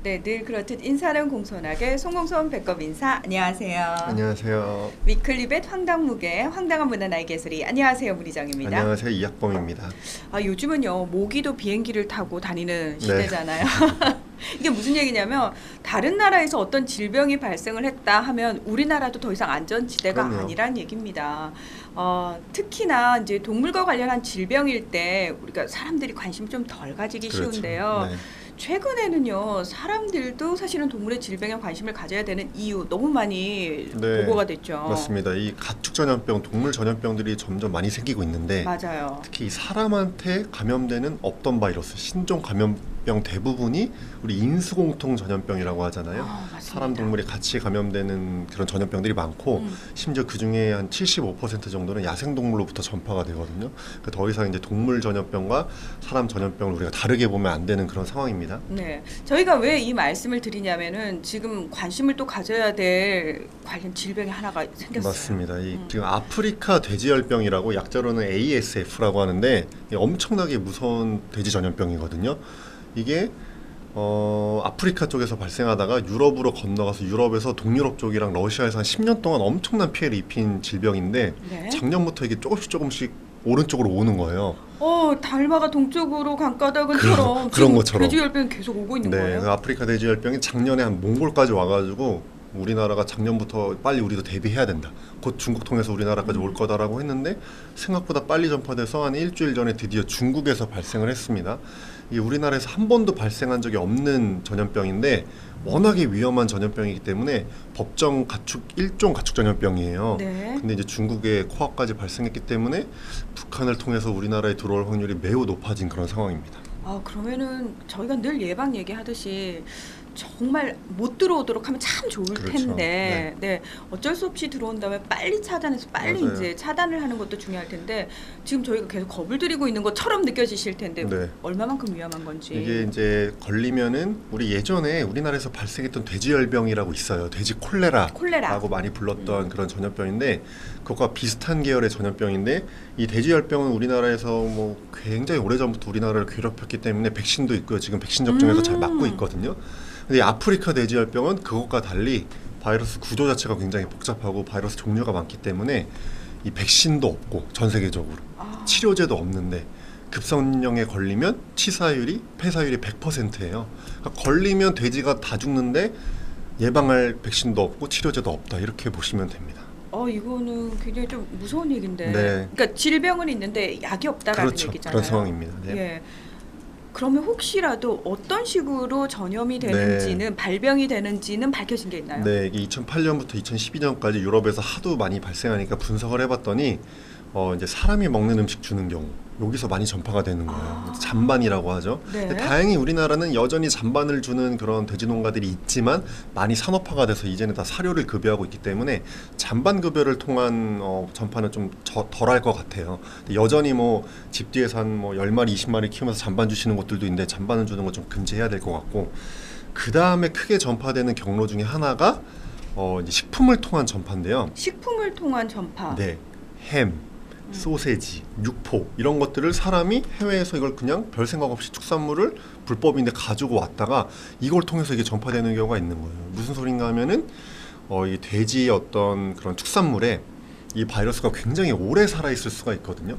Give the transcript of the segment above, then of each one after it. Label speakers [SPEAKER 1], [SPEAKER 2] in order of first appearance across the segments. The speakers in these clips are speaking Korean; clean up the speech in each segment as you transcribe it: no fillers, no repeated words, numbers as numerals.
[SPEAKER 1] 네, 늘 그렇듯 인사는 공손하게 송공손 배꼽 인사. 안녕하세요.
[SPEAKER 2] 안녕하세요.
[SPEAKER 1] 위클리벳 황당무계 황당한 문화 나의 개소리. 안녕하세요, 문희정입니다.
[SPEAKER 2] 안녕하세요. 이학범입니다.
[SPEAKER 1] 요즘은요 모기도 비행기를 타고 다니는
[SPEAKER 2] 네.
[SPEAKER 1] 시대잖아요. 이게 무슨 얘기냐면 다른 나라에서 어떤 질병이 발생을 했다 하면 우리나라도 더 이상 안전지대가
[SPEAKER 2] 그럼요.
[SPEAKER 1] 아니란 얘기입니다. 특히나 이제 동물과 관련한 질병일 때 우리가 사람들이 관심 좀 덜 가지기
[SPEAKER 2] 그렇죠.
[SPEAKER 1] 쉬운데요.
[SPEAKER 2] 네.
[SPEAKER 1] 최근에는요 사람들도 사실은 동물의 질병에 관심을 가져야 되는 이유 너무 많이
[SPEAKER 2] 네.
[SPEAKER 1] 보고가 됐죠.
[SPEAKER 2] 맞습니다. 이 가축 전염병, 동물 전염병들이 점점 많이 생기고 있는데
[SPEAKER 1] 맞아요.
[SPEAKER 2] 특히 이 사람한테 감염되는 없던 바이러스, 신종 감염병 대부분이 우리 인수공통 전염병이라고 하잖아요.
[SPEAKER 1] 맞습니다.
[SPEAKER 2] 사람 동물이 같이 감염되는 그런 전염병들이 많고 심지어 그 중에 한 75% 정도는 야생동물로부터 전파가 되거든요. 그러니까 더 이상 이제 동물 전염병과 사람 전염병을 우리가 다르게 보면 안 되는 그런 상황입니다.
[SPEAKER 1] 네, 저희가 왜 이 말씀을 드리냐면은 지금 관심을 또 가져야 될 관련 질병이 하나가 생겼어요.
[SPEAKER 2] 맞습니다. 지금 아프리카 돼지열병이라고 약자로는 ASF라고 하는데 이게 엄청나게 무서운 돼지 전염병이거든요. 이게 아프리카 쪽에서 발생하다가 유럽으로 건너가서 유럽에서 동유럽 쪽이랑 러시아에서 한 10년 동안 엄청난 피해를 입힌 질병인데
[SPEAKER 1] 네.
[SPEAKER 2] 작년부터 이게 조금씩 오른쪽으로 오는 거예요.
[SPEAKER 1] 달마가 동쪽으로 강가닥은처럼
[SPEAKER 2] 그런 것처럼.
[SPEAKER 1] 돼지열병이 계속 오고 있는
[SPEAKER 2] 네,
[SPEAKER 1] 거예요.
[SPEAKER 2] 그 아프리카 돼지열병이 작년에 한 몽골까지 와가지고 우리나라가 작년부터 빨리 우리도 대비해야 된다. 곧 중국 통해서 우리나라까지 올 거다라고 했는데 생각보다 빨리 전파돼서 한 일주일 전에 드디어 중국에서 발생을 했습니다. 이게 우리나라에서 한 번도 발생한 적이 없는 전염병인데 워낙에 위험한 전염병이기 때문에 법정 가축 1종 가축 전염병이에요.
[SPEAKER 1] 네.
[SPEAKER 2] 근데 이제 중국에 코앞까지 발생했기 때문에 북한을 통해서 우리나라에 들어올 확률이 매우 높아진 그런 상황입니다.
[SPEAKER 1] 그러면은 저희가 늘 예방 얘기하듯이 정말 못 들어오도록 하면 참 좋을
[SPEAKER 2] 그렇죠.
[SPEAKER 1] 텐데, 네, 어쩔 수 없이 들어온다면 빨리 차단해서 빨리
[SPEAKER 2] 맞아요.
[SPEAKER 1] 이제 차단을 하는 것도 중요할 텐데 지금 저희가 계속 겁을 들이고 있는 것처럼 느껴지실 텐데
[SPEAKER 2] 네.
[SPEAKER 1] 얼마만큼 위험한 건지.
[SPEAKER 2] 이게 이제 걸리면은 우리 예전에 우리나라에서 발생했던 돼지열병이라고 있어요. 돼지 콜레라라고 많이 불렀던 그런 전염병인데 그것과 비슷한 계열의 전염병인데 이 돼지열병은 우리나라에서 뭐 굉장히 오래전부터 우리나라를 괴롭혔기 때문에 백신도 있고요. 지금 백신 접종해서 잘 맞고 있거든요. 근데 이 아프리카 돼지열병은 그것과 달리 바이러스 구조 자체가 굉장히 복잡하고 바이러스 종류가 많기 때문에 이 백신도 없고 전 세계적으로 치료제도 없는데 급성령에 걸리면 치사율이 폐사율이 100%예요. 그러니까 걸리면 돼지가 다 죽는데 예방할 백신도 없고 치료제도 없다 이렇게 보시면 됩니다.
[SPEAKER 1] 이거는 굉장히 좀 무서운 얘기인데.
[SPEAKER 2] 네.
[SPEAKER 1] 그러니까 질병은 있는데 약이 없다라는
[SPEAKER 2] 그렇죠.
[SPEAKER 1] 얘기잖아요.
[SPEAKER 2] 그런 상황입니다. 네.
[SPEAKER 1] 예. 그러면 혹시라도 어떤 식으로 전염이 되는지는 발병이 되는지는 밝혀진 게 있나요?
[SPEAKER 2] 네, 이게 2008년부터 2012년까지 유럽에서 하도 많이 발생하니까 분석을 해봤더니 이제 사람이 먹는 음식 주는 경우 여기서 많이 전파가 되는 거예요. 잔반이라고 하죠.
[SPEAKER 1] 네.
[SPEAKER 2] 근데 다행히 우리나라는 여전히 잔반을 주는 그런 돼지 농가들이 있지만 많이 산업화가 돼서 이제는 다 사료를 급여하고 있기 때문에 잔반 급여를 통한 전파는 좀 덜할 것 같아요. 근데 여전히 뭐 집 뒤에서 한 뭐 10마리, 20마리 키우면서 잔반 주시는 곳들도 있는데 잔반을 주는 건 좀 금지해야 될 것 같고 그 다음에 크게 전파되는 경로 중에 하나가 이제 식품을 통한 전파인데요.
[SPEAKER 1] 식품을 통한 전파.
[SPEAKER 2] 네, 햄, 소세지, 육포 이런 것들을 사람이 해외에서 이걸 그냥 별 생각 없이 축산물을 불법인데 가지고 왔다가 이걸 통해서 이게 전파되는 경우가 있는 거예요. 무슨 소린가 하면은 이 돼지의 어떤 그런 축산물에 이 바이러스가 굉장히 오래 살아 있을 수가 있거든요.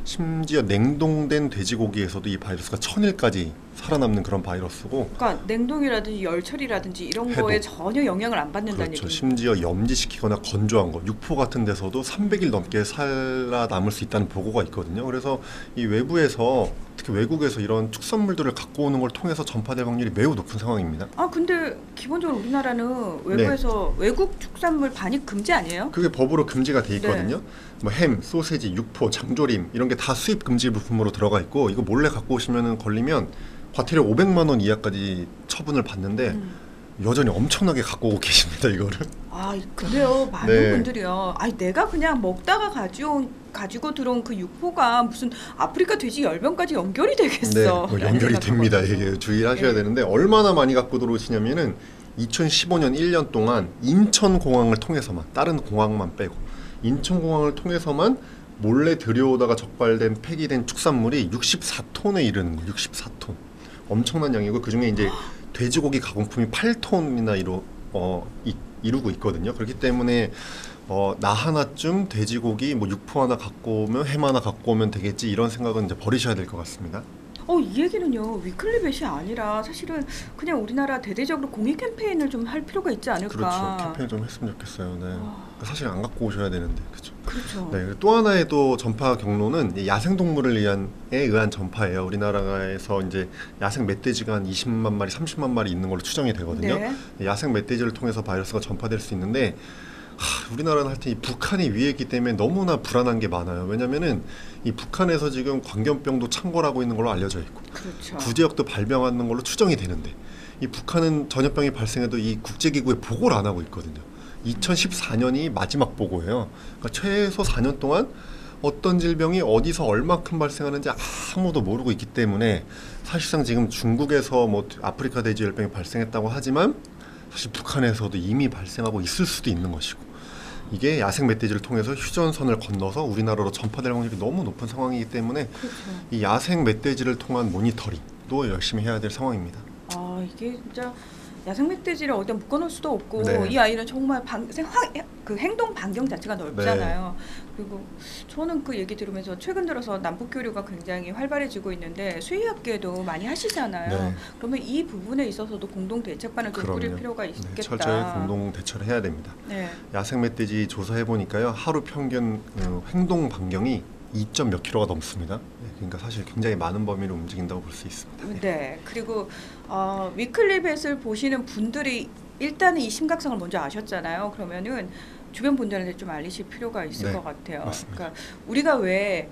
[SPEAKER 2] 심지어 냉동된 돼지고기에서도 이 바이러스가 1000일까지 살아남는 그런 바이러스고
[SPEAKER 1] 그러니까 냉동이라든지 열처리라든지 이런
[SPEAKER 2] 해도.
[SPEAKER 1] 거에 전혀 영향을 안 받는다는
[SPEAKER 2] 그렇죠.
[SPEAKER 1] 얘기입니다.
[SPEAKER 2] 심지어 염지시키거나 건조한 거, 육포 같은 데서도 300일 넘게 살아남을 수 있다는 보고가 있거든요. 그래서 이 외부에서 특히 외국에서 이런 축산물들을 갖고 오는 걸 통해서 전파될 확률이 매우 높은 상황입니다.
[SPEAKER 1] 근데 기본적으로 우리나라는 외부에서 외국 축산물 반입 금지 아니에요?
[SPEAKER 2] 그게 법으로 금지가 돼 있거든요. 뭐 햄, 소세지, 육포, 장조림 이런 게 다 수입 금지 부품으로 들어가 있고 이거 몰래 갖고 오시면은 걸리면 과태료 500만 원 이하까지 처분을 받는데 여전히 엄청나게 갖고 오고 계십니다, 이거를.
[SPEAKER 1] 그래요. 많은
[SPEAKER 2] 네.
[SPEAKER 1] 분들이요. 내가 그냥 먹다가 가지고 들어온 그 육포가 무슨 아프리카 돼지 열병까지 연결이 되겠어.
[SPEAKER 2] 네,
[SPEAKER 1] 라는
[SPEAKER 2] 연결이
[SPEAKER 1] 생각하거든요.
[SPEAKER 2] 됩니다. 이게 주의하셔야
[SPEAKER 1] 네.
[SPEAKER 2] 되는데 얼마나 많이 갖고 들어오시냐면은 2015년 1년 동안 인천공항을 통해서만 다른 공항만 빼고 인천공항을 통해서만 몰래 들여오다가 적발된 폐기된 축산물이 64톤에 이르는 거예요. 64톤. 엄청난 양이고 그중에 이제 돼지고기 가공품이 8톤이나 이루고 있거든요. 그렇기 때문에 나 하나쯤 돼지고기 뭐 육포 하나 갖고 오면 햄 하나 갖고 오면 되겠지 이런 생각은 이제 버리셔야 될 것 같습니다.
[SPEAKER 1] 이 얘기는요. 위클리 벳이 아니라 사실은 그냥 우리나라 대대적으로 공익 캠페인을 좀 할 필요가 있지 않을까.
[SPEAKER 2] 그렇죠. 캠페인 좀 했으면 좋겠어요. 네. 사실 안 갖고 오셔야 되는데. 그렇죠.
[SPEAKER 1] 그렇죠.
[SPEAKER 2] 네. 또 하나의 또 전파 경로는 이 야생동물을 의한 전파예요. 우리나라에서 이제 야생 멧돼지가 한 20만 마리, 30만 마리 있는 걸로 추정이 되거든요.
[SPEAKER 1] 네.
[SPEAKER 2] 야생 멧돼지를 통해서 바이러스가 전파될 수 있는데 우리나라는 하여튼 이 북한이 위에 있기 때문에 너무나 불안한 게 많아요. 왜냐면은 이 북한에서 지금 광견병도 창궐하고 있는 걸로 알려져 있고
[SPEAKER 1] 그렇죠.
[SPEAKER 2] 구제역도 발병하는 걸로 추정이 되는데 이 북한은 전염병이 발생해도 이 국제기구에 보고를 안 하고 있거든요. 2014년이 마지막 보고예요. 그러니까 최소 4년 동안 어떤 질병이 어디서 얼마큼 발생하는지 아무도 모르고 있기 때문에 사실상 지금 중국에서 뭐 아프리카 돼지열병이 발생했다고 하지만 사실 북한에서도 이미 발생하고 있을 수도 있는 것이고 이게 야생 멧돼지를 통해서 휴전선을 건너서 우리나라로 전파될 확률이 너무 높은 상황이기 때문에
[SPEAKER 1] 그렇죠.
[SPEAKER 2] 이 야생 멧돼지를 통한 모니터링도 열심히 해야 될 상황입니다.
[SPEAKER 1] 이게 진짜 야생 멧돼지를 어디다 묶어놓을 수도 없고
[SPEAKER 2] 네.
[SPEAKER 1] 이 아이는 정말 그 행동 반경 자체가 넓잖아요. 그리고 저는 그 얘기 들으면서 최근 들어서 남북 교류가 굉장히 활발해지고 있는데 수의학계도 많이 하시잖아요.
[SPEAKER 2] 네.
[SPEAKER 1] 그러면 이 부분에 있어서도 공동 대책반을 좀 꾸릴 필요가 있겠다.
[SPEAKER 2] 네, 철저히 공동 대처를 해야 됩니다.
[SPEAKER 1] 네.
[SPEAKER 2] 야생 멧돼지 조사해 보니까요 하루 평균 행동 반경이 2점 몇 킬로가 넘습니다. 네, 그러니까 사실 굉장히 많은 범위를 움직인다고 볼 수 있습니다.
[SPEAKER 1] 네. 그리고 위클리 벳을 보시는 분들이 일단은 이 심각성을 먼저 아셨잖아요. 그러면은 주변 분들한테 좀 알리실 필요가 있을
[SPEAKER 2] 네,
[SPEAKER 1] 것 같아요.
[SPEAKER 2] 맞습니다.
[SPEAKER 1] 그러니까 우리가 왜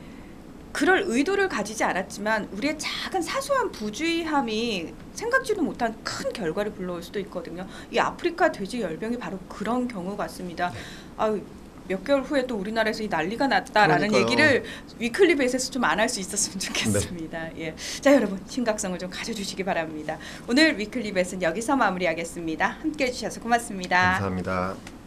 [SPEAKER 1] 그럴 의도를 가지지 않았지만 우리의 작은 사소한 부주의함이 생각지도 못한 큰 결과를 불러올 수도 있거든요. 이 아프리카 돼지 열병이 바로 그런 경우 같습니다. 몇 개월 후에 또 우리나라에서 이 난리가 났다라는
[SPEAKER 2] 그러니까요.
[SPEAKER 1] 얘기를 위클리 벳에서 좀 안 할 수 있었으면 좋겠습니다. 예. 자, 여러분 심각성을 좀 가져주시기 바랍니다. 오늘 위클리 벳은 여기서 마무리하겠습니다. 함께해 주셔서 고맙습니다.
[SPEAKER 2] 감사합니다.